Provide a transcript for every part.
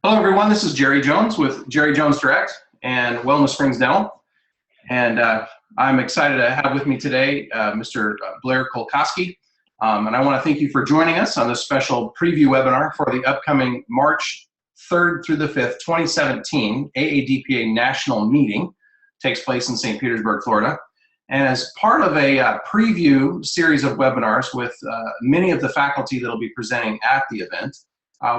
Hello, everyone. This is Jerry Jones with Jerry Jones Direct and Wellness Springs Dental. And I'm excited to have with me today Mr. Blair Kolkoski. And I want to thank you for joining us on this special preview webinar for the upcoming March 3rd through the 5th, 2017 AADPA National Meeting. Takes place in St. Petersburg, Florida. And as part of a preview series of webinars with many of the faculty that will be presenting at the event,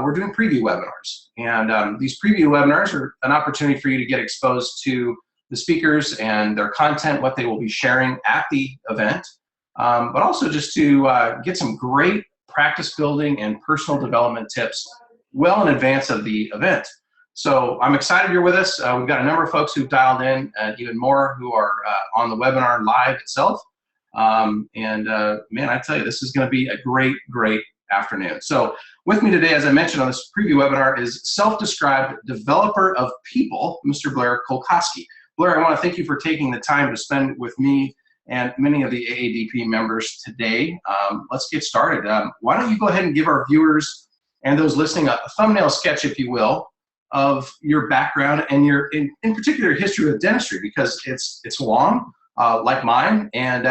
we're doing preview webinars. And these preview webinars are an opportunity for you to get exposed to the speakers and their content, what they will be sharing at the event, but also just to get some great practice building and personal development tips well in advance of the event. So I'm excited you're with us. We've got a number of folks who've dialed in, and even more who are on the webinar live itself. Man, I tell you, this is going to be a great afternoon. So with me today, as I mentioned on this preview webinar, is self-described developer of people, Mr. Blair Kolkoski. Blair, I want to thank you for taking the time to spend with me and many of the AADP members today. Let's get started. Why don't you go ahead and give our viewers and those listening a thumbnail sketch, if you will, of your background and your, in particular, history with dentistry, because it's long, like mine, and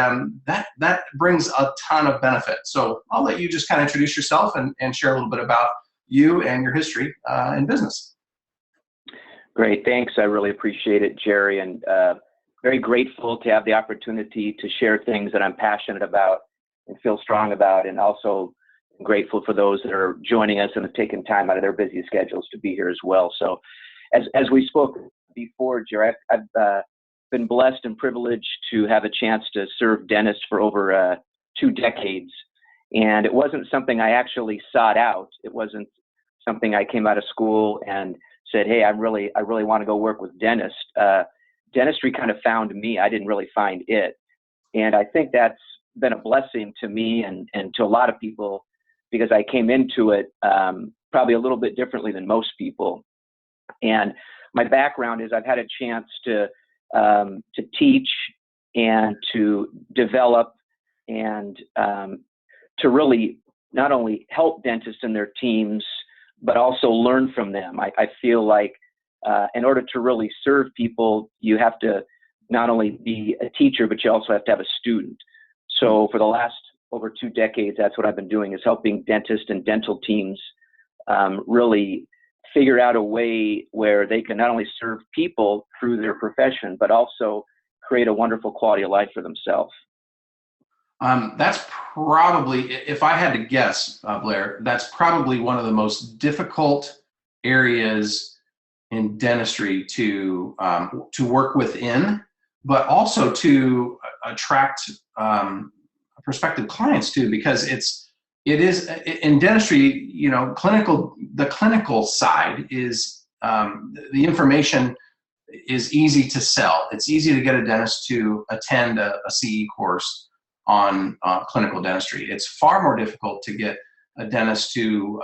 that brings a ton of benefit. So I'll let you just kind of introduce yourself and share a little bit about you and your history in business. Great, thanks. I really appreciate it, Jerry, and very grateful to have the opportunity to share things that I'm passionate about and feel strong about, and also grateful for those that are joining us and have taken time out of their busy schedules to be here as well. So as we spoke before, Jerry, I've been blessed and privileged to have a chance to serve dentists for over 2 decades. And it wasn't something I actually sought out. It wasn't something I came out of school and said, hey, I really want to go work with dentists. Dentistry kind of found me. I didn't really find it. And I think that's been a blessing to me and to a lot of people, because I came into it probably a little bit differently than most people. And my background is I've had a chance to teach and to develop and to really not only help dentists and their teams, but also learn from them. I feel like in order to really serve people, you have to not only be a teacher, but you also have to have a student. So for the last over 2 decades, that's what I've been doing, is helping dentists and dental teams really figure out a way where they can not only serve people through their profession, but also create a wonderful quality of life for themselves. That's probably, if I had to guess, Blair, that's probably one of the most difficult areas in dentistry to work within, but also to attract prospective clients too, because it is in dentistry, you know, the clinical side is the information is easy to sell. It's easy to get a dentist to attend a CE course on clinical dentistry. It's far more difficult to get a dentist to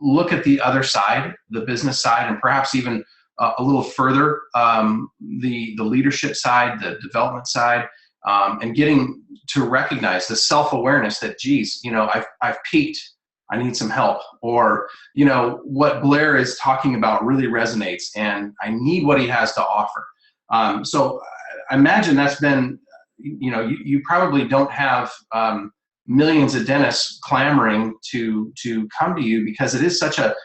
look at the other side, the business side, and perhaps even a little further, the leadership side, the development side. And getting to recognize the self-awareness that, geez, you know, I've peaked, I need some help, or, you know, what Blair is talking about really resonates and I need what he has to offer. So I imagine that's been, you know, you probably don't have millions of dentists clamoring to come to you, because it is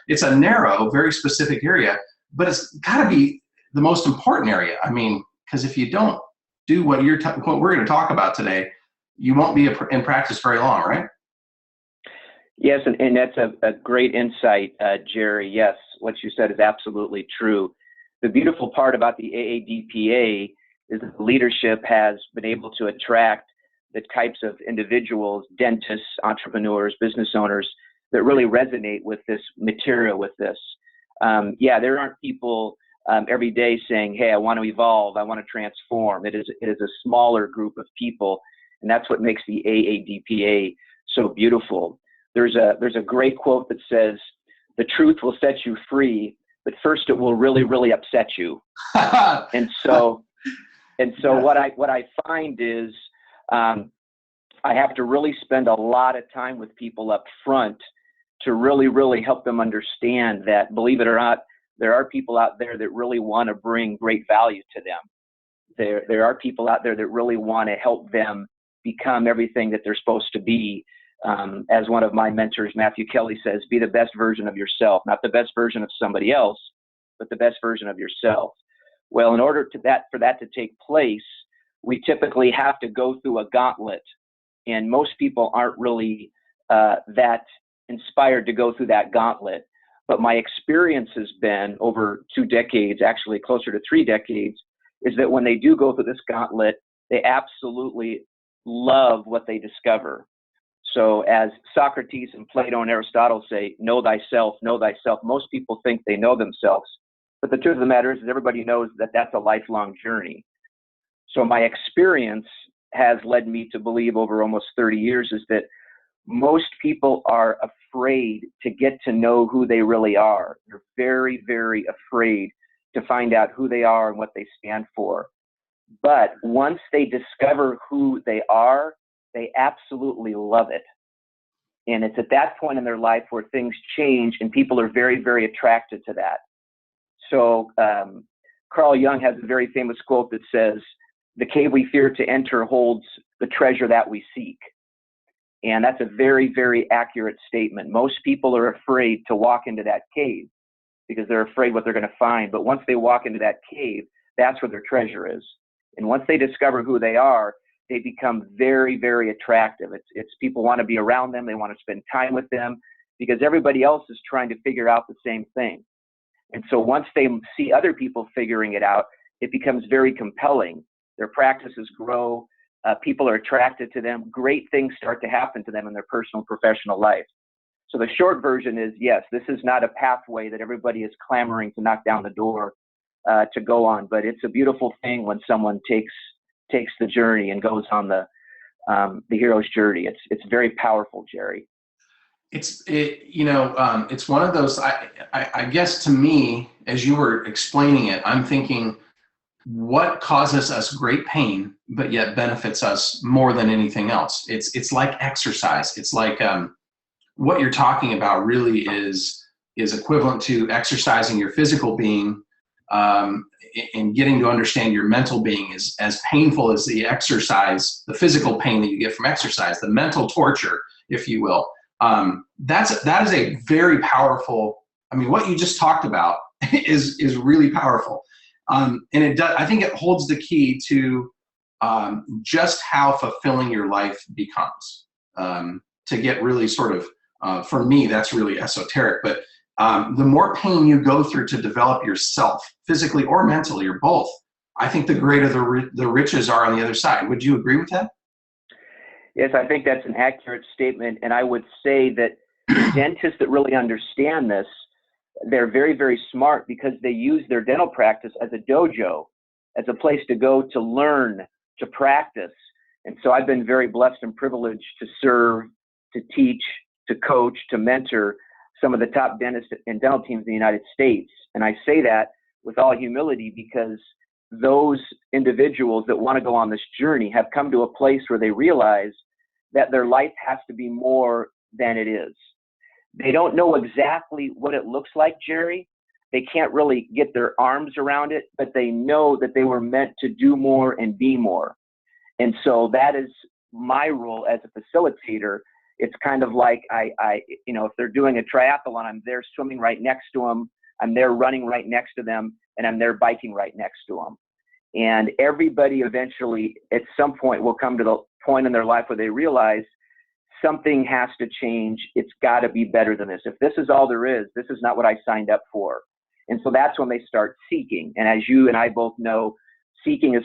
it's a narrow, very specific area, but it's got to be the most important area. I mean, because if you don't do what what we're going to talk about today, you won't be in practice very long, right? Yes, and that's a great insight, Jerry. Yes, what you said is absolutely true. The beautiful part about the AADPA is that the leadership has been able to attract the types of individuals, dentists, entrepreneurs, business owners, that really resonate with this material, with this. Yeah, there aren't people every day saying, hey, I want to evolve, I want to transform. It is a smaller group of people, and that's what makes the AADPA so beautiful. There's a great quote that says, the truth will set you free, but first it will really upset you. and so what I find is I have to really spend a lot of time with people up front to really, really help them understand that, believe it or not, there are people out there that really want to bring great value to them. There are people out there that really want to help them become everything that they're supposed to be. As one of my mentors, Matthew Kelly, says, be the best version of yourself, not the best version of somebody else, but the best version of yourself. Well, in order for that to take place, we typically have to go through a gauntlet, and most people aren't really that inspired to go through that gauntlet. But my experience has been over 2 decades, actually closer to 3 decades, is that when they do go through this gauntlet, they absolutely love what they discover. So as Socrates and Plato and Aristotle say, know thyself, know thyself. Most people think they know themselves. But the truth of the matter is that everybody knows that that's a lifelong journey. So my experience has led me to believe over almost 30 years is that most people are afraid to get to know who they really are. They're very, very afraid to find out who they are and what they stand for. But once they discover who they are, they absolutely love it. And it's at that point in their life where things change and people are very, very attracted to that. So Carl Jung has a very famous quote that says, the cave we fear to enter holds the treasure that we seek. And that's a very, very accurate statement. Most people are afraid to walk into that cave because they're afraid what they're going to find. But once they walk into that cave, that's where their treasure is. And once they discover who they are, they become very, very attractive. It's people want to be around them. They want to spend time with them because everybody else is trying to figure out the same thing. And so once they see other people figuring it out, it becomes very compelling. Their practices grow. People are attracted to them. Great things start to happen to them in their personal and professional life. So the short version is, yes, this is not a pathway that everybody is clamoring to knock down the door to go on, but it's a beautiful thing when someone takes the journey and goes on the hero's journey. It's very powerful, Jerry. It's one of those, I guess to me, as you were explaining it, I'm thinking, what causes us great pain, but yet benefits us more than anything else? It's like exercise. It's like what you're talking about really is equivalent to exercising your physical being, and getting to understand your mental being is as painful as the exercise, the physical pain that you get from exercise, the mental torture, if you will. That is a very powerful, I mean, what you just talked about is really powerful. And I think it holds the key to just how fulfilling your life becomes. To get really sort of, for me, that's really esoteric, but the more pain you go through to develop yourself, physically or mentally, or both, I think the greater the riches are on the other side. Would you agree with that? Yes, I think that's an accurate statement. And I would say that dentists that really understand this, they're very, very smart because they use their dental practice as a dojo, as a place to go to learn, to practice. And so I've been very blessed and privileged to serve, to teach, to coach, to mentor some of the top dentists and dental teams in the United States. And I say that with all humility because those individuals that want to go on this journey have come to a place where they realize that their life has to be more than it is. They don't know exactly what it looks like, Jerry. They can't really get their arms around it, but they know that they were meant to do more and be more. And so that is my role as a facilitator. It's kind of like if they're doing a triathlon, I'm there swimming right next to them. I'm there running right next to them, and I'm there biking right next to them. And everybody eventually, at some point, will come to the point in their life where they realize something has to change. It's got to be better than this. If this is all there is, this is not what I signed up for. And so that's when they start seeking. And as you and I both know, seeking is,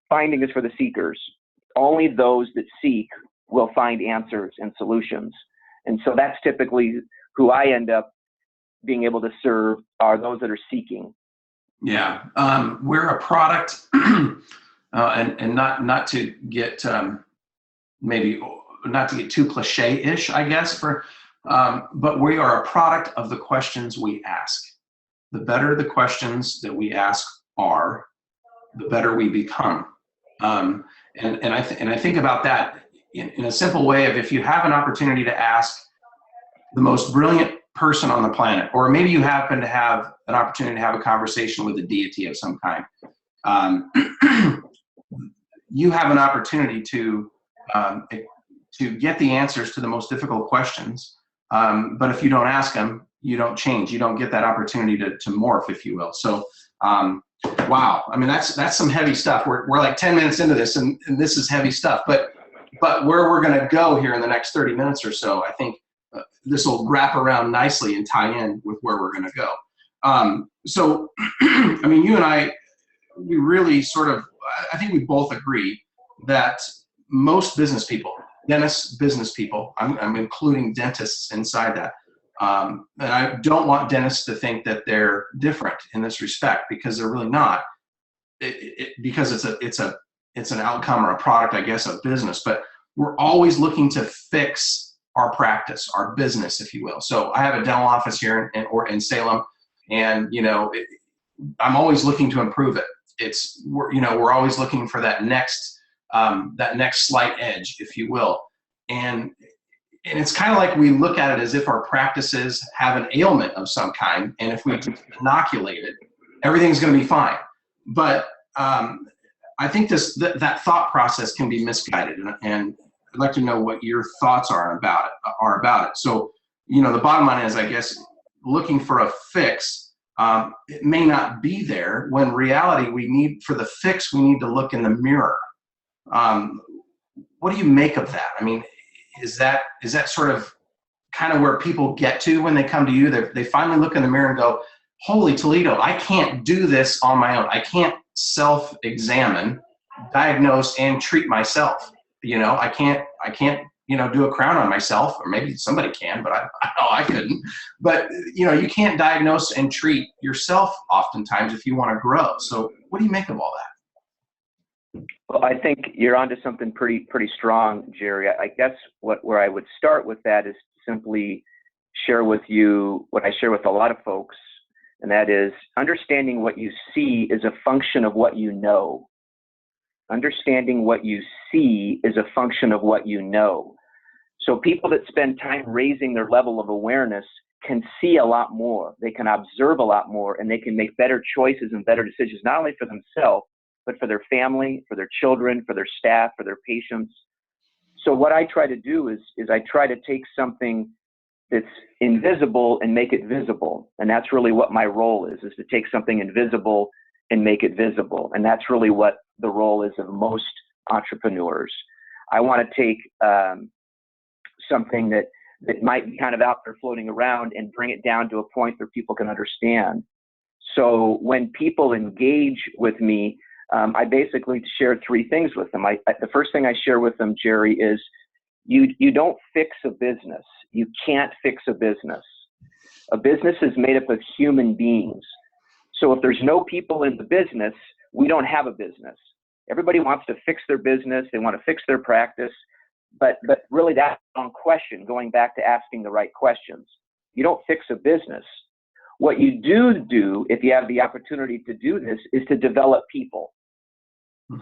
finding is for the seekers. Only those that seek will find answers and solutions. And so that's typically who I end up being able to serve, are those that are seeking. Yeah, we're a product, and not to get maybe not to get too cliche-ish, I guess, but we are a product of the questions we ask. The better the questions that we ask are, the better we become. And I think about that in a simple way of, if you have an opportunity to ask, the most brilliant person on the planet, or maybe you happen to have an opportunity to have a conversation with a deity of some kind. You have an opportunity to get the answers to the most difficult questions. But if you don't ask them, you don't change. You don't get that opportunity to morph, if you will. So, wow. I mean, that's some heavy stuff. We're like 10 minutes into this, and this is heavy stuff. But where we're going to go here in the next 30 minutes or so, I think this will wrap around nicely and tie in with where we're going to go. So, I mean, you and I, we really sort of, I think we both agree that most business people, dentists, business people, I'm including dentists inside that, and I don't want dentists to think that they're different in this respect, because they're really not. Because it's an outcome or a product, I guess, of business. But we're always looking to fix our practice, our business, if you will. So I have a dental office here in Salem, and I'm always looking to improve it. We're always looking for that next slight edge, if you will. And it's kind of like we look at it as if our practices have an ailment of some kind, and if we just inoculate it, everything's going to be fine. But I think that thought process can be misguided, and I'd like to know what your thoughts are about it. So, the bottom line is, I guess, looking for a fix, it may not be there, when reality, for the fix, we need to look in the mirror. What do you make of that? I mean, is that sort of kind of where people get to when they come to you? They finally look in the mirror and go, holy Toledo, I can't do this on my own. I can't self-examine, diagnose, and treat myself. I can't do a crown on myself, or maybe somebody can, but I know I couldn't. But you can't diagnose and treat yourself oftentimes if you want to grow. So what do you make of all that? Well, I think you're onto something pretty strong, Jerry. I guess where I would start with that is simply share with you what I share with a lot of folks, and that is understanding what you see is a function of what you know. Understanding what you see is a function of what you know. So people that spend time raising their level of awareness can see a lot more. They can observe a lot more, and they can make better choices and better decisions, not only for themselves, but for their family, for their children, for their staff, for their patients. So what I try to do is I try to take something that's invisible and make it visible. And that's really what my role is to take something invisible and make it visible. And that's really what the role is of most entrepreneurs. I want to take something that might be kind of out there floating around and bring it down to a point where people can understand. So when people engage with me, I basically share three things with them. The first thing I share with them, Jerry, is you don't fix a business. You can't fix a business. A business is made up of human beings. So if there's no people in the business, we don't have a business. Everybody wants to fix their business. They want to fix their practice. But really that's the wrong question, going back to asking the right questions. You don't fix a business. What you do, if you have the opportunity to do this, is to develop people.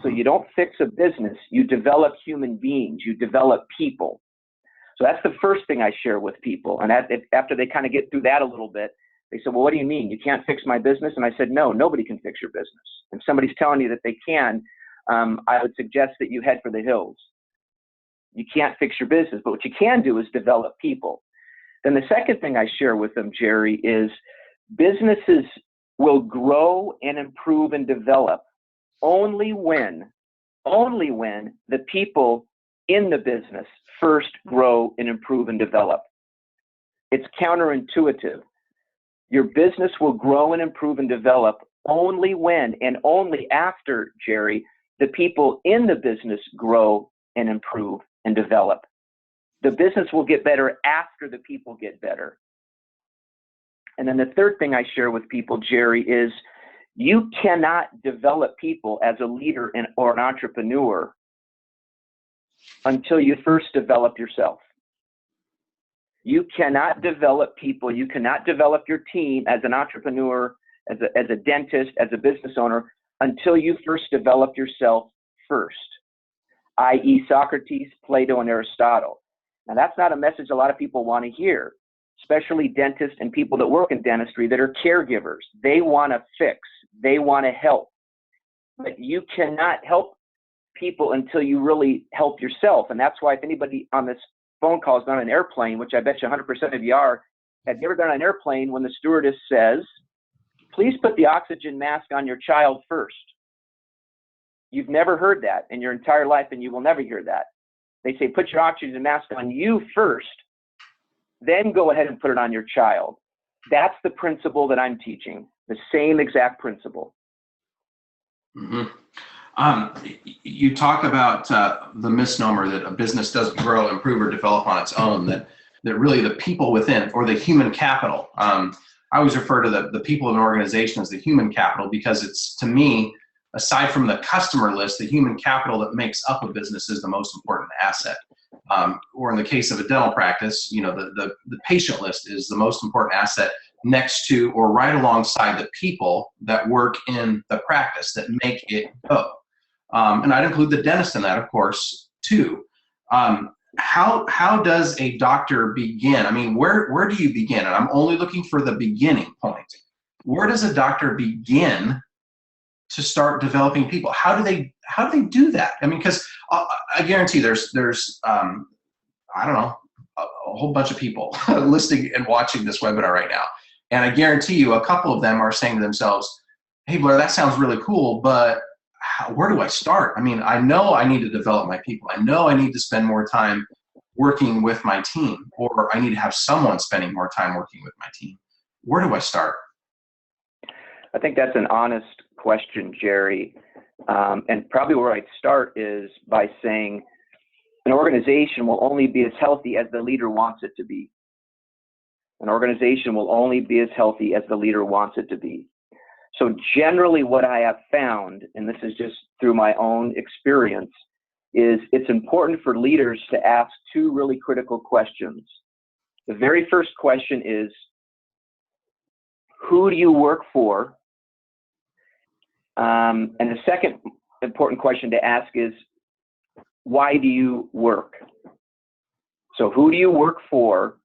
So you don't fix a business, you develop human beings, you develop people. So that's the first thing I share with people. And after they kind of get through that a little bit, they said, well, what do you mean? You can't fix my business? And I said, no, nobody can fix your business. If somebody's telling you that they can, I would suggest that you head for the hills. You can't fix your business, but what you can do is develop people. Then the second thing I share with them, Jerry, is businesses will grow and improve and develop only when the people in the business first grow and improve and develop. It's counterintuitive. Your business will grow and improve and develop only when and only after, Jerry, the people in the business grow and improve and develop. The business will get better after the people get better. And then the third thing I share with people, Jerry, is you cannot develop people as a leader or an entrepreneur until you first develop yourself. You cannot develop people, you cannot develop your team as an entrepreneur, as a dentist, as a business owner, until you first develop yourself first, i.e. Socrates, Plato, and Aristotle. Now that's not a message a lot of people want to hear, especially dentists and people that work in dentistry that are caregivers. They want to fix, they want to help. But you cannot help people until you really help yourself. And that's why if anybody on this phone call is on an airplane, which I bet you 100% of you are, have you ever been on an airplane when the stewardess says, please put the oxygen mask on your child first? You've never heard that in your entire life, and you will never hear that. They say, put your oxygen mask on you first, then go ahead and put it on your child. That's the principle that I'm teaching, the same exact principle. Mm-hmm. You talk about the misnomer that a business doesn't grow, improve, or develop on its own, that really the people within, or the human capital. I always refer to the people in an organization as the human capital, because it's, to me, aside from the customer list, the human capital that makes up a business is the most important asset. Or in the case of a dental practice, the patient list is the most important asset, next to or right alongside the people that work in the practice that make it go. And I'd include the dentist in that, of course, too. How does a doctor begin? I mean, where do you begin? And I'm only looking for the beginning point. Where does a doctor begin to start developing people? How do they do that? I mean, because I guarantee there's I don't know, a whole bunch of people listening and watching this webinar right now. And I guarantee you a couple of them are saying to themselves, hey, Blair, that sounds really cool, but where do I start? I mean, I know I need to develop my people. I know I need to spend more time working with my team, or I need to have someone spending more time working with my team. Where do I start? I think that's an honest question, Jerry. And probably where I'd start is by saying an organization will only be as healthy as the leader wants it to be. An organization will only be as healthy as the leader wants it to be. So generally what I have found, and this is just through my own experience, is it's important for leaders to ask two really critical questions. The very first question is, who do you work for? And the second important question to ask is, why do you work? So who do you work for?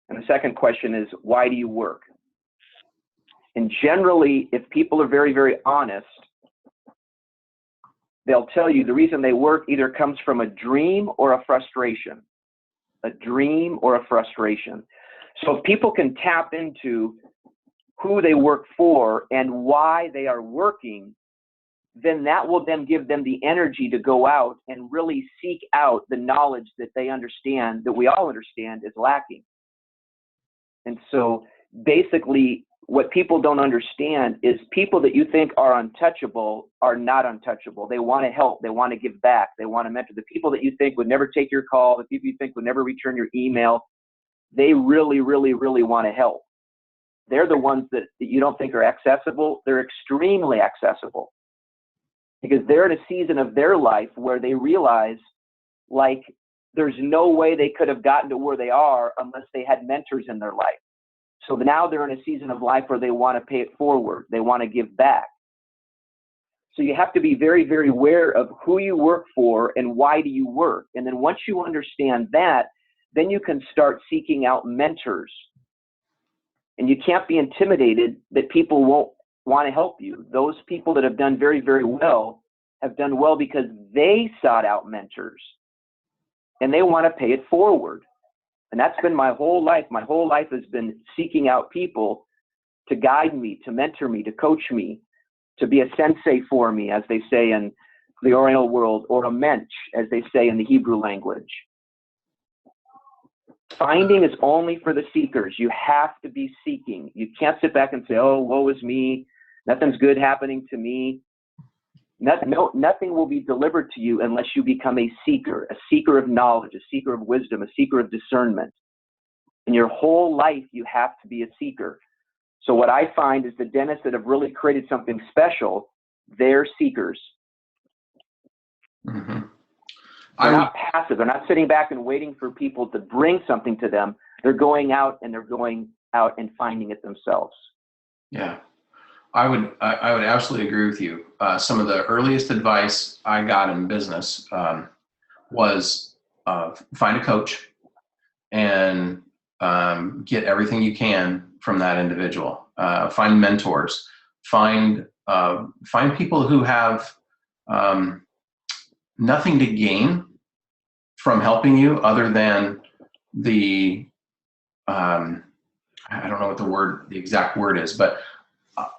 And the second question is, why do you work? And generally, if people are very, very honest, they'll tell you the reason they work either comes from a dream or a frustration. A dream or a frustration. So if people can tap into who they work for and why they are working, then that will then give them the energy to go out and really seek out the knowledge that they understand, that we all understand is lacking. And so basically, what people don't understand is people that you think are untouchable are not untouchable. They want to help. They want to give back. They want to mentor. The people that you think would never take your call, the people you think would never return your email, they really, really, really want to help. They're the ones that you don't think are accessible. They're extremely accessible because they're in a season of their life where they realize, like, there's no way they could have gotten to where they are unless they had mentors in their life. So now they're in a season of life where they want to pay it forward. They want to give back. So you have to be very, very aware of who you work for and why do you work. And then once you understand that, then you can start seeking out mentors. And you can't be intimidated that people won't want to help you. Those people that have done very, very well have done well because they sought out mentors and they want to pay it forward. And that's been my whole life. My whole life has been seeking out people to guide me, to mentor me, to coach me, to be a sensei for me, as they say in the Oriental world, or a mensch, as they say in the Hebrew language. Finding is only for the seekers. You have to be seeking. You can't sit back and say, oh, woe is me. Nothing's good happening to me. Nothing will be delivered to you unless you become a seeker of knowledge, a seeker of wisdom, a seeker of discernment. In your whole life, you have to be a seeker. So what I find is the dentists that have really created something special, they're seekers. Mm-hmm. They're not passive. They're not sitting back and waiting for people to bring something to them. They're going out and finding it themselves. Yeah. I would absolutely agree with you. Some of the earliest advice I got in business was find a coach and get everything you can from that individual. Find mentors. Find people who have nothing to gain from helping you other than the I don't know what the exact word is, but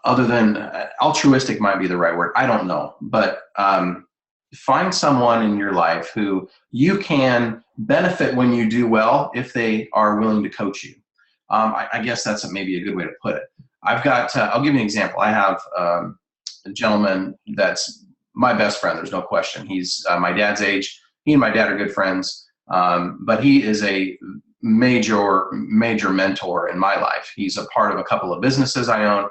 other than altruistic might be the right word. I don't know, but find someone in your life who you can benefit when you do well if they are willing to coach you. I guess that's maybe a good way to put it. I've got, I'll give you an example. I have a gentleman that's my best friend, there's no question. He's my dad's age. He and my dad are good friends, but he is a major mentor in my life. He's a part of a couple of businesses I own,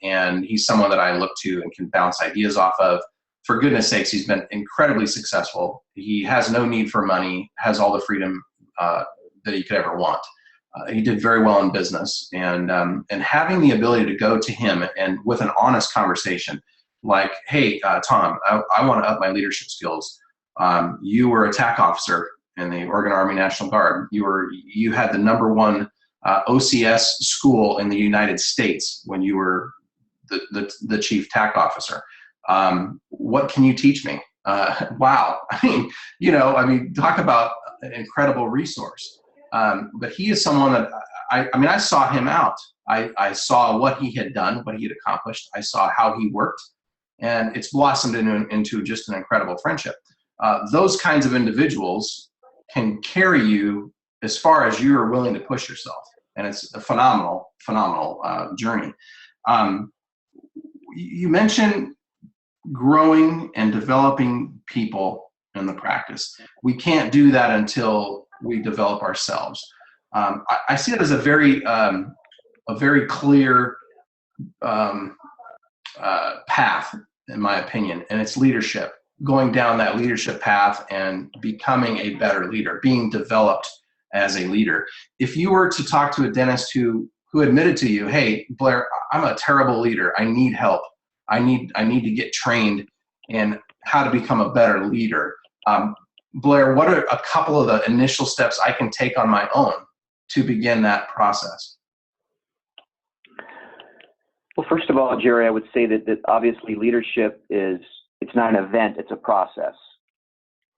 and he's someone that I look to and can bounce ideas off of. For goodness sakes, he's been incredibly successful. He has no need for money, has all the freedom that he could ever want. He did very well in business, and having the ability to go to him and with an honest conversation, like, hey, Tom, I want to up my leadership skills. You were a TAC officer in the Oregon Army National Guard. You had the #1 OCS school in the United States when you were the chief TAC officer. What can you teach me? Wow. I mean, talk about an incredible resource. But he is someone that I saw him out. I saw what he had done, what he had accomplished. I saw how he worked, and it's blossomed into just an incredible friendship. Those kinds of individuals can carry you as far as you are willing to push yourself, and it's a phenomenal journey. You mentioned growing and developing people in the practice. We can't do that until we develop ourselves. I see it as a very clear path, in my opinion, and it's leadership. Going down that leadership path and becoming a better leader, being developed as a leader. If you were to talk to a dentist who admitted to you, hey, Blair, I'm a terrible leader. I need help. I need to get trained in how to become a better leader. Blair, what are a couple of the initial steps I can take on my own to begin that process? Well, first of all, Jerry, I would say that obviously leadership it's not an event, it's a process.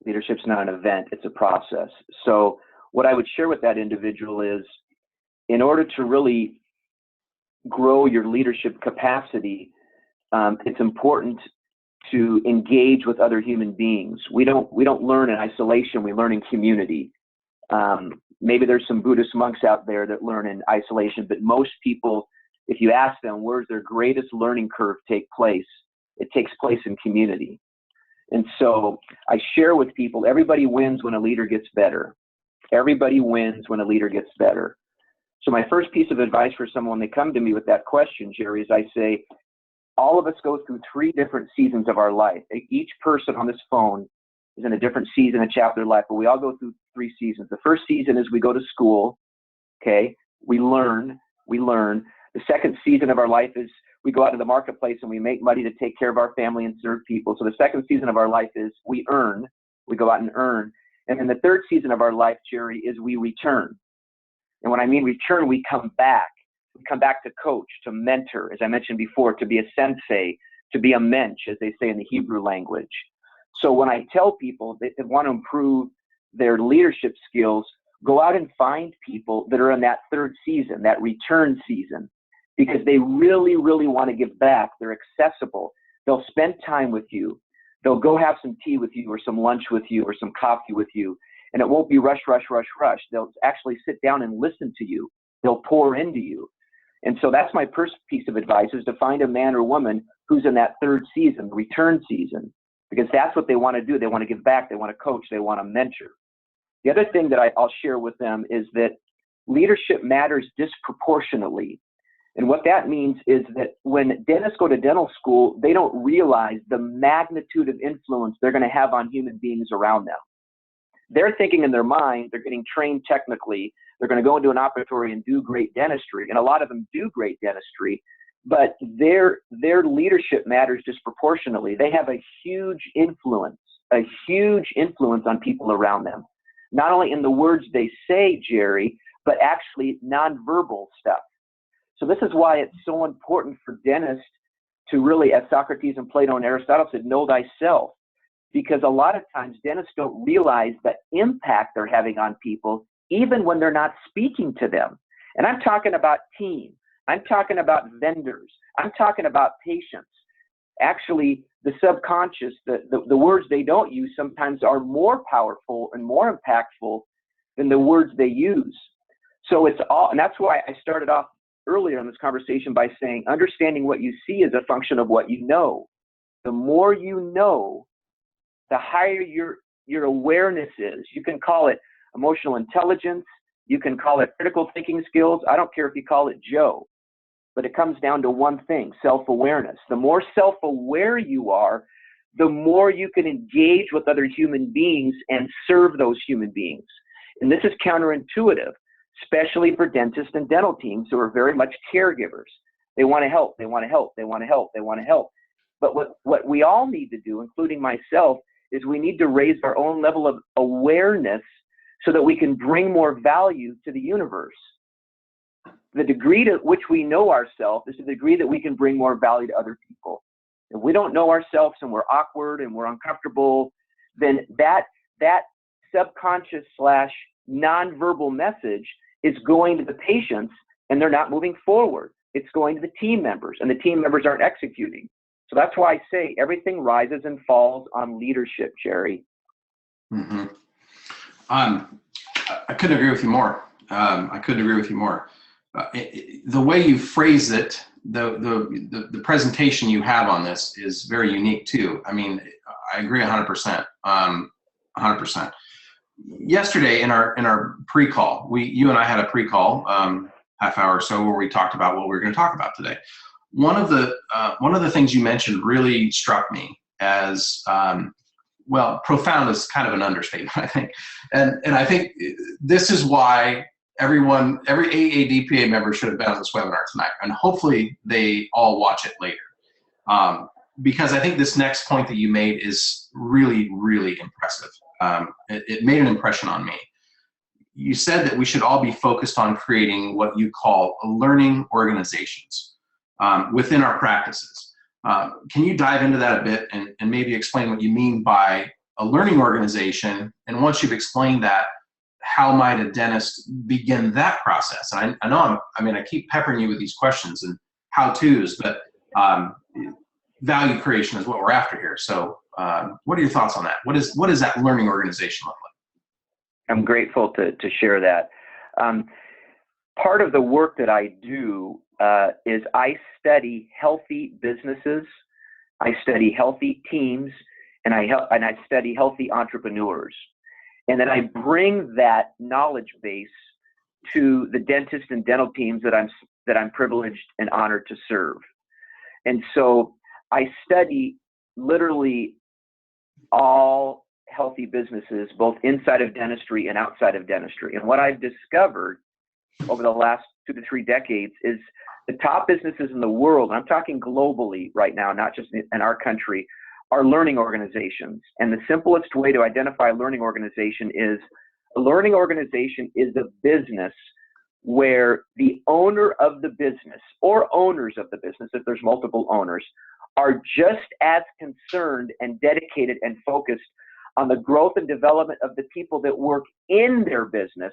Leadership's not an event, it's a process. So what I would share with that individual is, in order to really grow your leadership capacity, it's important to engage with other human beings. We don't learn in isolation, we learn in community. Maybe there's some Buddhist monks out there that learn in isolation, but most people, if you ask them where's their greatest learning curve take place, it takes place in community. And so I share with people, everybody wins when a leader gets better. Everybody wins when a leader gets better. So my first piece of advice for someone, they come to me with that question, Jerry, is I say, all of us go through 3 different seasons of our life. Each person on this phone is in a different season, a chapter of life, but we all go through 3 seasons. The first season is we go to school, okay? We learn. The second season of our life is we go out to the marketplace and we make money to take care of our family and serve people. So the second season of our life is we earn. We go out and earn. And then the third season of our life, Jerry, is we return. And when I mean return, we come back. We come back to coach, to mentor, as I mentioned before, to be a sensei, to be a mensch, as they say in the Hebrew language. So when I tell people that they want to improve their leadership skills, go out and find people that are in that third season, that return season, because they really, really want to give back. They're accessible. They'll spend time with you. They'll go have some tea with you or some lunch with you or some coffee with you. And it won't be rush. They'll actually sit down and listen to you. They'll pour into you. And so that's my first piece of advice, is to find a man or woman who's in that third season, return season, because that's what they want to do. They want to give back. They want to coach. They want to mentor. The other thing that I'll share with them is that leadership matters disproportionately. And what that means is that when dentists go to dental school, they don't realize the magnitude of influence they're going to have on human beings around them. They're thinking in their mind, they're getting trained technically, they're going to go into an operatory and do great dentistry. And a lot of them do great dentistry, but their leadership matters disproportionately. They have a huge influence on people around them. Not only in the words they say, Jerry, but actually nonverbal stuff. So this is why it's so important for dentists to really, as Socrates and Plato and Aristotle said, know thyself. Because a lot of times dentists don't realize the impact they're having on people, even when they're not speaking to them. And I'm talking about team. I'm talking about vendors. I'm talking about patients. Actually, the subconscious, the words they don't use sometimes are more powerful and more impactful than the words they use. So it's all, and that's why I started off earlier in this conversation by saying, understanding what you see is a function of what you know. The more you know, the higher your awareness is. You can call it emotional intelligence. You can call it critical thinking skills. I don't care if you call it Joe, but it comes down to one thing, self-awareness. The more self-aware you are, the more you can engage with other human beings and serve those human beings. And this is counterintuitive, especially for dentists and dental teams who are very much caregivers. They want to help, they want to help, they want to help, they want to help. But what we all need to do, including myself, is we need to raise our own level of awareness so that we can bring more value to the universe. The degree to which we know ourselves is the degree that we can bring more value to other people. If we don't know ourselves and we're awkward and we're uncomfortable, then that subconscious / nonverbal message is going to the patients and they're not moving forward. It's going to the team members and the team members aren't executing. So that's why I say everything rises and falls on leadership, Jerry. Mm-hmm. I couldn't agree with you more. I couldn't agree with you more. The way you phrase it, the presentation you have on this is very unique too. I mean, I agree 100%. 100%. Yesterday in our pre-call, you and I had a pre-call, half hour or so, where we talked about what we were going to talk about today. One of the things you mentioned really struck me as well, profound is kind of an understatement, I think, and I think this is why every AADPA member should have been on this webinar tonight, and hopefully they all watch it later, because I think this next point that you made is really, really impressive. It made an impression on me. You said that we should all be focused on creating what you call learning organizations within our practices. Can you dive into that a bit and maybe explain what you mean by a learning organization? And once you've explained that, how might a dentist begin that process? And I know I keep peppering you with these questions and how-tos, but value creation is what we're after here. So what are your thoughts on that? What does that learning organization look like? I'm grateful to share that. Part of the work that I do is I study healthy businesses, I study healthy teams, and I study healthy entrepreneurs. And then I bring that knowledge base to the dentist and dental teams that I'm privileged and honored to serve. And so I study literally all healthy businesses, both inside of dentistry and outside of dentistry. And what I've discovered over the last 2 to 3 decades is the top businesses in the world, I'm talking globally right now, not just in our country, are learning organizations. And the simplest way to identify a learning organization is a learning organization is a business where the owner of the business or owners of the business, if there's multiple owners, are just as concerned and dedicated and focused on the growth and development of the people that work in their business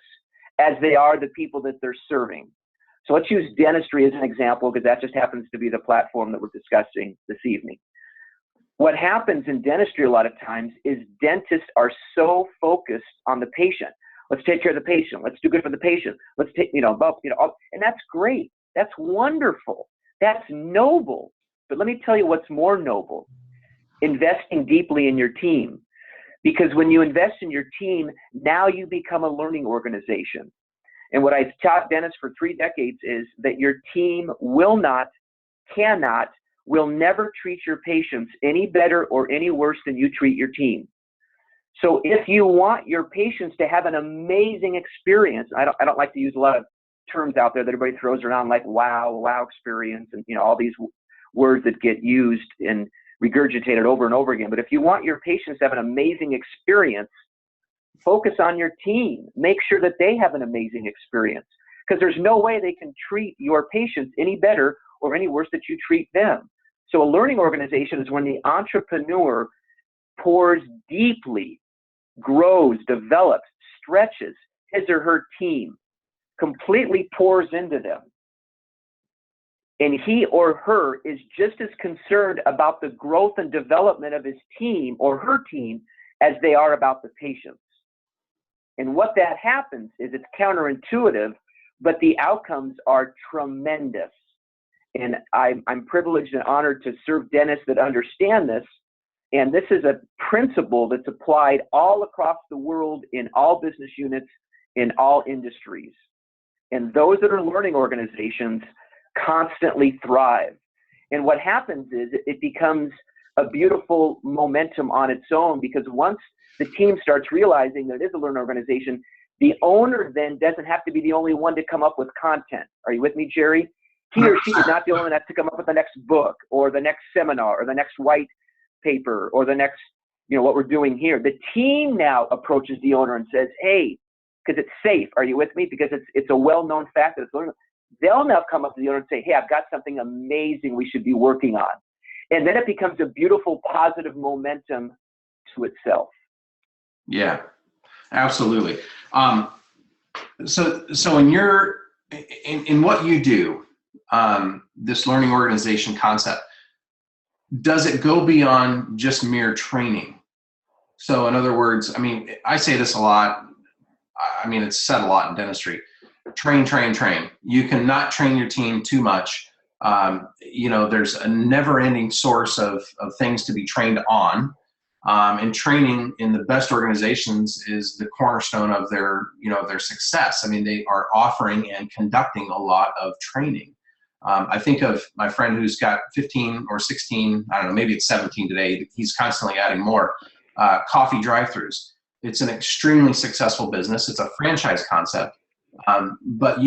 as they are the people that they're serving. So let's use dentistry as an example, because that just happens to be the platform that we're discussing this evening. What happens in dentistry a lot of times is dentists are so focused on the patient. Let's take care of the patient. Let's do good for the patient. Let's take, and that's great. That's wonderful. That's noble. But let me tell you what's more noble. Investing deeply in your team. Because when you invest in your team, now you become a learning organization. And what I've taught dentists for 3 decades is that your team will never treat your patients any better or any worse than you treat your team. So if you want your patients to have an amazing experience, I don't like to use a lot of terms out there that everybody throws around like wow experience, and all these words that get used and regurgitated over and over again. But if you want your patients to have an amazing experience, Focus on your team. Make sure that they have an amazing experience, because there's no way they can treat your patients any better or any worse that you treat them. So a learning organization is when the entrepreneur pours deeply, grows, develops, stretches his or her team, completely pours into them. And he or her is just as concerned about the growth and development of his team or her team as they are about the patients. And what that happens is, it's counterintuitive, but the outcomes are tremendous. And I'm privileged and honored to serve dentists that understand this. And this is a principle that's applied all across the world in all business units, in all industries. And those that are learning organizations constantly thrive. And what happens is it becomes a beautiful momentum on its own, because once the team starts realizing that it is a learning organization, the owner then doesn't have to be the only one to come up with content. Are you with me, Jerry? He or she is not the only one that has to come up with the next book or the next seminar or the next white paper or the next, what we're doing here. The team now approaches the owner and says, hey, because it's safe. Are you with me? Because it's a well-known fact that it's learning. They'll now come up to the owner and say, hey, I've got something amazing we should be working on. And then it becomes a beautiful, positive momentum to itself. Yeah, absolutely. So in what you do, this learning organization concept, does it go beyond just mere training? So in other words, I say this a lot. It's said a lot in dentistry. Train, train, train. You cannot train your team too much. There's a never-ending source of things to be trained on. And training in the best organizations is the cornerstone of their success. They are offering and conducting a lot of training. I think of my friend who's got 15 or 16, I don't know, maybe it's 17 today. He's constantly adding more coffee drive-thrus. It's an extremely successful business. It's a franchise concept. But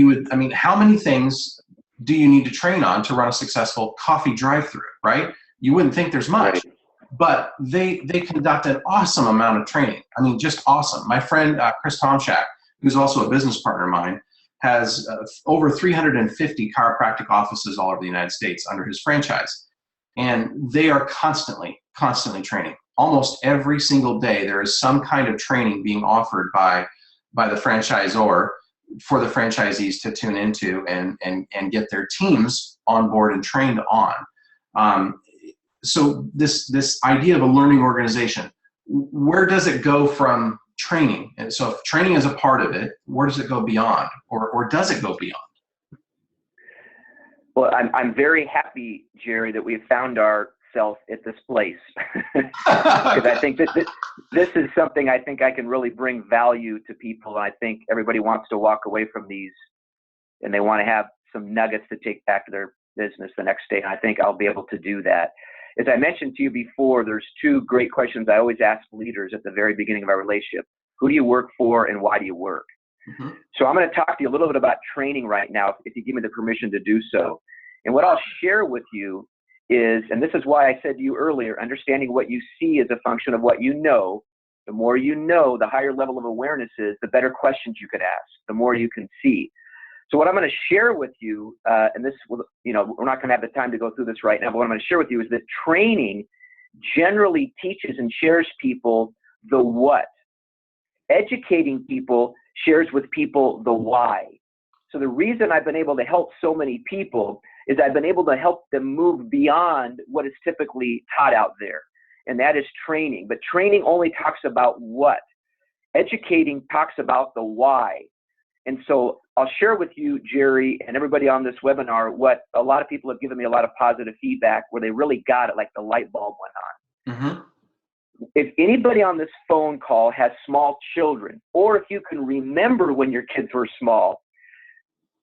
how many things do you need to train on to run a successful coffee drive-thru, right? You wouldn't think there's much. Right. But they conduct an awesome amount of training. Just awesome. My friend, Chris Tomczak, who's also a business partner of mine, has over 350 chiropractic offices all over the United States under his franchise. And they are constantly training. Almost every single day, there is some kind of training being offered by the franchisor for the franchisees to tune into and get their teams on board and trained on. So this idea of a learning organization, where does it go from training? And so if training is a part of it, where does it go beyond, or does it go beyond? Well, I'm very happy, Jerry, that we've found ourselves at this place, because I think that this is something I think I can really bring value to people. I think everybody wants to walk away from these and they want to have some nuggets to take back to their business the next day. And I think I'll be able to do that. As I mentioned to you before, there's two great questions I always ask leaders at the very beginning of our relationship. Who do you work for and why do you work? Mm-hmm. So I'm going to talk to you a little bit about training right now, if you give me the permission to do so. And what I'll share with you is, and this is why I said to you earlier, understanding what you see is a function of what you know. The more you know, the higher level of awareness is, the better questions you can ask, the more you can see. So what I'm going to share with you, and this will, we're not going to have the time to go through this right now, but what I'm going to share with you is that training generally teaches and shares people the what. Educating people shares with people the why. So the reason I've been able to help so many people is I've been able to help them move beyond what is typically taught out there, and that is training. But training only talks about what. Educating talks about the why. And so I'll share with you, Jerry, and everybody on this webinar, what a lot of people have given me a lot of positive feedback where they really got it, like the light bulb went on. Mm-hmm. If anybody on this phone call has small children, or if you can remember when your kids were small,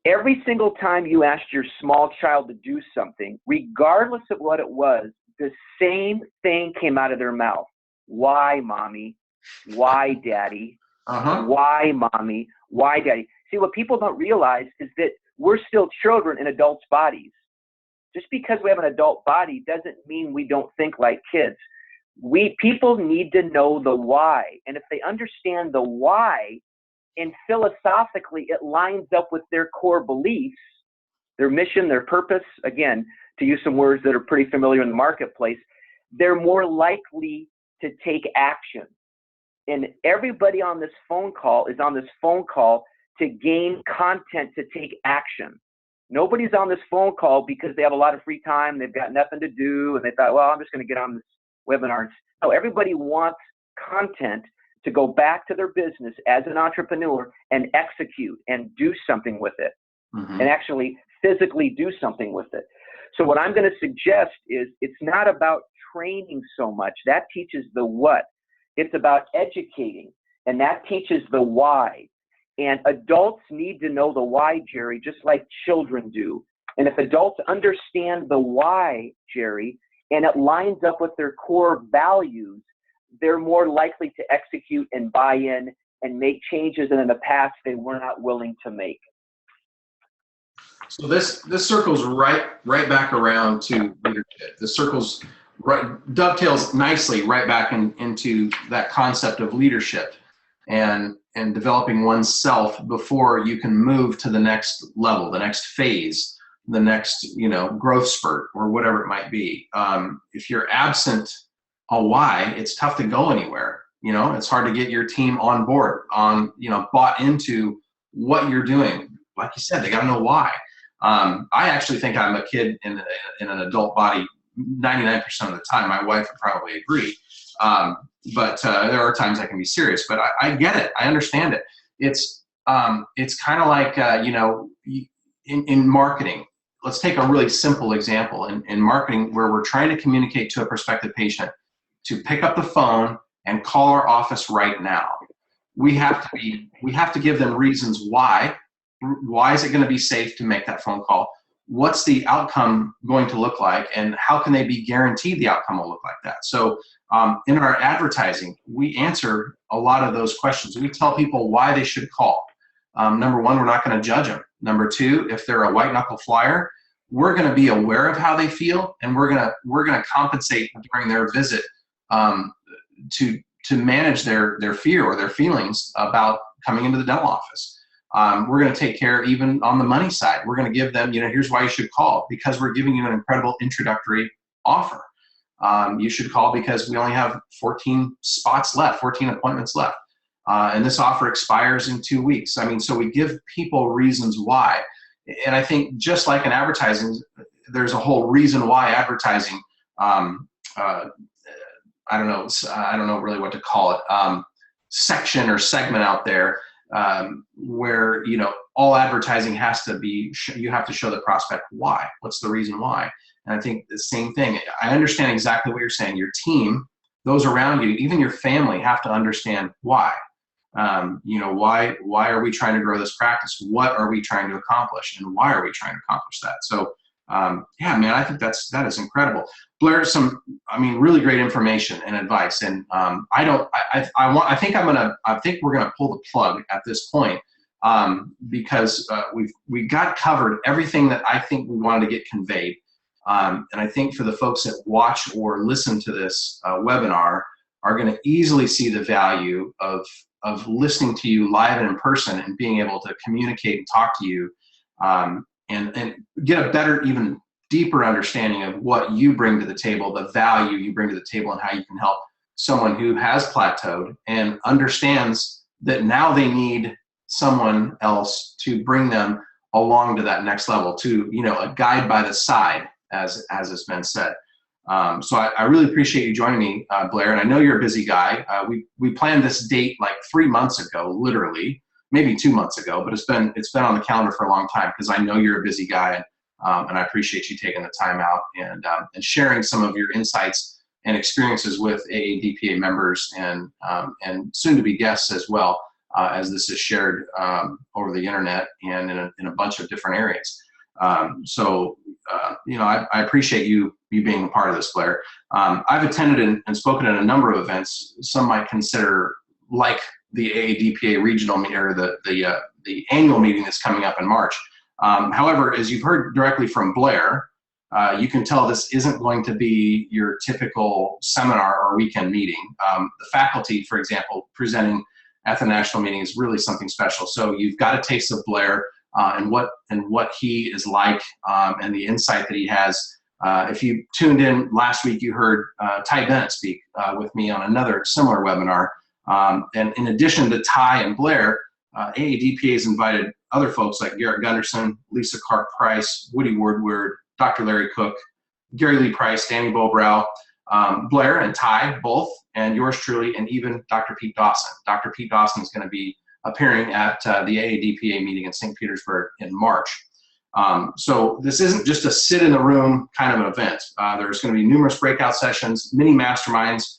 every single time you asked your small child to do something, regardless of what it was, the same thing came out of their mouth. Why, mommy? Why, daddy? Uh-huh. Why, mommy? Why, daddy? See, what people don't realize is that we're still children in adults' bodies. Just because we have an adult body doesn't mean we don't think like kids. People need to know the why. And if they understand the why, and philosophically it lines up with their core beliefs, their mission, their purpose, again, to use some words that are pretty familiar in the marketplace, they're more likely to take action. And everybody on this phone call is on this phone call to gain content to take action. Nobody's on this phone call because they have a lot of free time, they've got nothing to do, and they thought, well, I'm just going to get on this webinar. No, everybody wants content to go back to their business as an entrepreneur and execute and do something with it, and actually physically do something with it. So what I'm going to suggest is it's not about training so much. That teaches the what. It's about educating, and that teaches the why. And adults need to know the why, Jerry, just like children do. And if adults understand the why, Jerry, and it lines up with their core values, they're more likely to execute and buy in and make changes that in the past they were not willing to make. So this circles right back around to leadership. This circles dovetails nicely right back into that concept of leadership and developing oneself before you can move to the next level, the next phase, the next growth spurt, or whatever it might be. If you're absent a why, it's tough to go anywhere. It's hard to get your team on board, bought into what you're doing. Like you said, they got to know why. I actually think I'm a kid in an adult body 99% of the time. My wife would probably agree. But there are times I can be serious, but I get it. I understand it. It's kind of like, in marketing. Let's take a really simple example in marketing where we're trying to communicate to a prospective patient to pick up the phone and call our office right now. We have to give them reasons why. Why is it going to be safe to make that phone call? What's the outcome going to look like, and how can they be guaranteed the outcome will look like that? So in our advertising, we answer a lot of those questions. We tell people why they should call. Number one, we're not going to judge them. Number two, if they're a white knuckle flyer, we're going to be aware of how they feel, and we're going to compensate during their visit to manage their fear or their feelings about coming into the dental office. We're going to take care even on the money side. We're going to give them, here's why you should call, because we're giving you an incredible introductory offer. You should call because we only have 14 spots left, 14 appointments left. And this offer expires in 2 weeks. So we give people reasons why. And I think just like in advertising, there's a whole reason why advertising, I don't know really what to call it, section or segment out there, where all advertising has to be, you have to show the prospect why. What's the reason why? And I think the same thing. I understand exactly what you're saying. Your team, those around you, even your family, have to understand why. Why are we trying to grow this practice? What are we trying to accomplish, and why are we trying to accomplish that? So yeah, man, I think that is incredible. Blair, really great information and advice. And I think we're gonna pull the plug at this point, because we got covered everything that I think we wanted to get conveyed. And I think for the folks that watch or listen to this webinar are going to easily see the value of listening to you live and in person and being able to communicate and talk to you, and get a better, even deeper understanding of what you bring to the table, the value you bring to the table, and how you can help someone who has plateaued and understands that now they need someone else to bring them along to that next level, to a guide by the side, as has been said. So I really appreciate you joining me, Blair, and I know you're a busy guy. We planned this date like 3 months ago, literally, maybe 2 months ago, but it's been on the calendar for a long time because I know you're a busy guy, and I appreciate you taking the time out and sharing some of your insights and experiences with AADPA members and soon-to-be guests as well, as this is shared over the internet and in a bunch of different areas. I appreciate you being a part of this, Blair. I've attended and spoken at a number of events. Some might consider like the AADPA regional meeting or the annual meeting that's coming up in March. However, as you've heard directly from Blair, you can tell this isn't going to be your typical seminar or weekend meeting. The faculty, for example, presenting at the national meeting is really something special. So you've got a taste of Blair and what he is like and the insight that he has. If you tuned in last week, you heard Ty Bennett speak with me on another similar webinar. And in addition to Ty and Blair, AADPA has invited other folks like Garrett Gunderson, Lisa Clark-Price, Woody Woodward, Dr. Larry Cook, Gary Lee Price, Danny Bobrow, Blair and Ty both, and yours truly, and even Dr. Pete Dawson. Dr. Pete Dawson is going to be appearing at the AADPA meeting in St. Petersburg in March. So this isn't just a sit in the room kind of an event. There's going to be numerous breakout sessions, mini masterminds,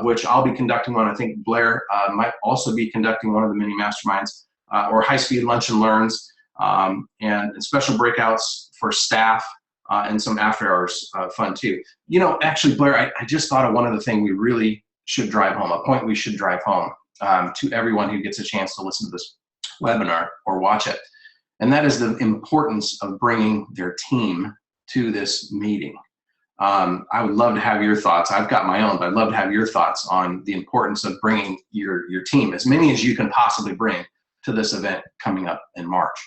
which I'll be conducting one. I think Blair might also be conducting one of the mini masterminds, or high-speed lunch and learns, and special breakouts for staff, and some after-hours fun too. You know, actually, Blair, I just thought of one other thing we really should drive home, a point we should drive home to everyone who gets a chance to listen to this webinar or watch it, and that is the importance of bringing their team to this meeting. I would love to have your thoughts. I've got my own, but I'd love to have your thoughts on the importance of bringing your team, as many as you can possibly bring, to this event coming up in March.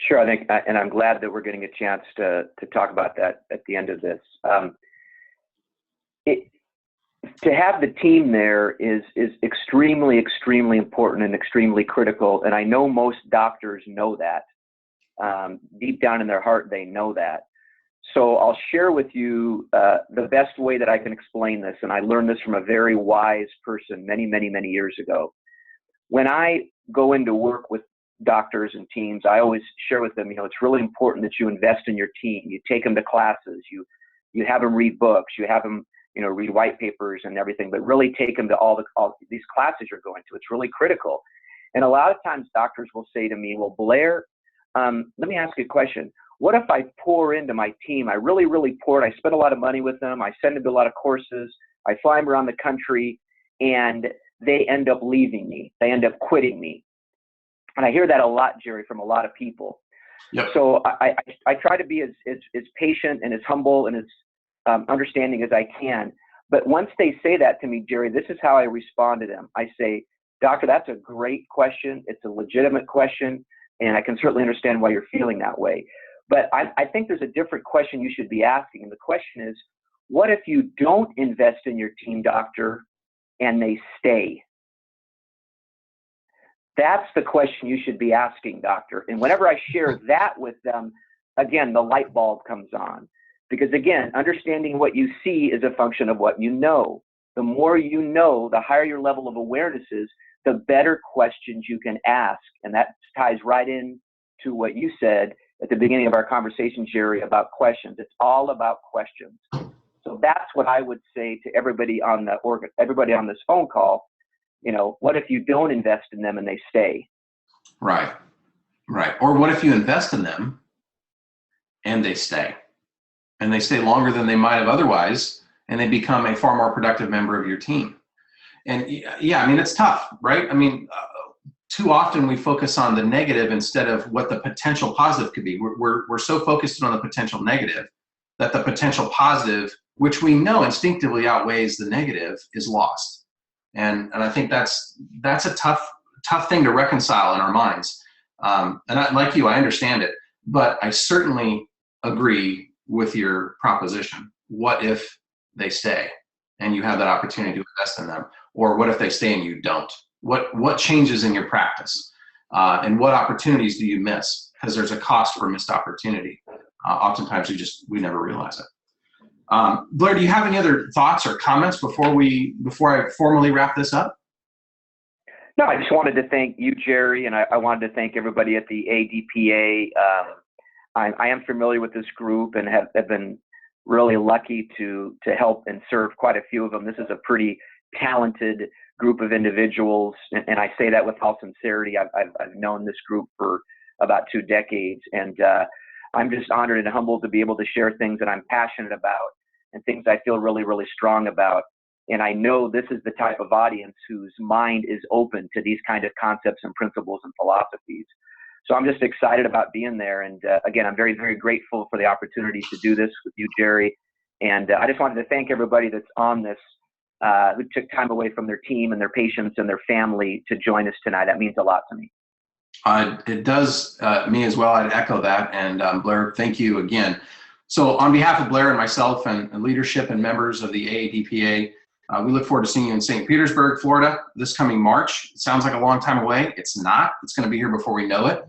Sure, I think, and I'm glad that we're getting a chance to talk about that at the end of this. To have the team there is extremely, extremely important and extremely critical, and I know most doctors know that. Deep down in their heart, they know that. So I'll share with you the best way that I can explain this, and I learned this from a very wise person many, many, many years ago. When I go into work with doctors and teams, I always share with them, you know, it's really important that you invest in your team. You take them to classes, you have them read books, you have them, you know, read white papers and everything, but really take them to all these classes you're going to. It's really critical. And a lot of times doctors will say to me, well, Blair, let me ask you a question. What if I pour into my team? I really, really pour it. I spend a lot of money with them. I send them to a lot of courses. I fly them around the country, and they end up leaving me. They end up quitting me. And I hear that a lot, Jerry, from a lot of people. Yep. So I try to be as patient and as humble and as understanding as I can. But once they say that to me, Jerry, this is how I respond to them. I say, Doctor, that's a great question. It's a legitimate question, and I can certainly understand why you're feeling that way. But I think there's a different question you should be asking. And the question is, what if you don't invest in your team, doctor, and they stay? That's the question you should be asking, doctor. And whenever I share that with them, again, the light bulb comes on. Because again, understanding what you see is a function of what you know. The more you know, the higher your level of awareness is, the better questions you can ask. And that ties right in to what you said at the beginning of our conversation, Jerry, about questions. It's all about questions. So that's what I would say to everybody on this phone call. You know, what if you don't invest in them and they stay? Right, right. Or what if you invest in them and they stay? And they stay longer than they might have otherwise, and they become a far more productive member of your team. And yeah, I mean, it's tough, right? I mean, too often we focus on the negative instead of what the potential positive could be. We're so focused on the potential negative that the potential positive, which we know instinctively outweighs the negative, is lost. And I think that's a tough thing to reconcile in our minds. And like you, I understand it, but I certainly agree with your proposition. What if they stay and you have that opportunity to invest in them? Or what if they stay and you don't? What changes in your practice? And what opportunities do you miss? Because there's a cost for missed opportunity. Oftentimes we never realize it. Blair, do you have any other thoughts or comments before I formally wrap this up? No, I just wanted to thank you, Jerry, and I wanted to thank everybody at the AADPA. I am familiar with this group and have been really lucky to help and serve quite a few of them. This is a pretty talented group of individuals, and I say that with all sincerity. I've known this group for about 2 decades, and I'm just honored and humbled to be able to share things that I'm passionate about and things I feel really, really strong about. And I know this is the type of audience whose mind is open to these kind of concepts and principles and philosophies. So I'm just excited about being there. And again, I'm very, very grateful for the opportunity to do this with you, Jerry. And I just wanted to thank everybody that's on this, who took time away from their team and their patients and their family to join us tonight. That means a lot to me. It does me as well. I'd echo that. And Blair, thank you again. So on behalf of Blair and myself and leadership and members of the AADPA, we look forward to seeing you in St. Petersburg, Florida this coming March. It sounds like a long time away. It's not. It's going to be here before we know it.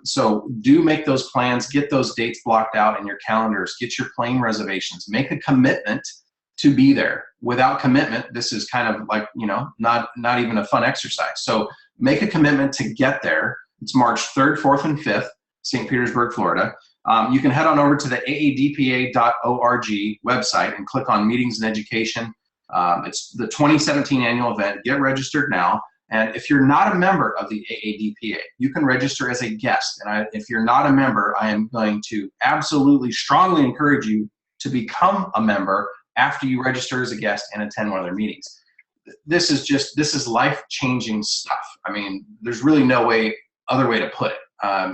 So do make those plans, get those dates blocked out in your calendars, get your plane reservations, make a commitment to be there. Without commitment, this is kind of like, you know, not even a fun exercise. So make a commitment to get there. It's March 3rd, 4th, and 5th, St. Petersburg, Florida. You can head on over to the aadpa.org website and click on Meetings and Education. It's the 2017 annual event. Get registered now. And if you're not a member of the AADPA, you can register as a guest. And if you're not a member, I am going to absolutely strongly encourage you to become a member after you register as a guest and attend one of their meetings. This is life-changing stuff. I mean, there's really no other way to put it.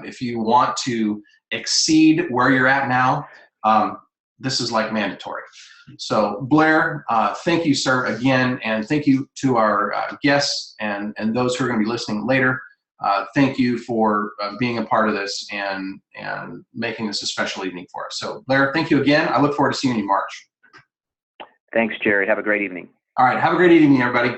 If you want to exceed where you're at now, this is like mandatory. So Blair, thank you, sir, again, and thank you to our guests and those who are going to be listening later. Thank you for being a part of this and making this a special evening for us. So Blair, thank you again. I look forward to seeing you in March. Thanks, Jerry. Have a great evening. All right. Have a great evening, everybody.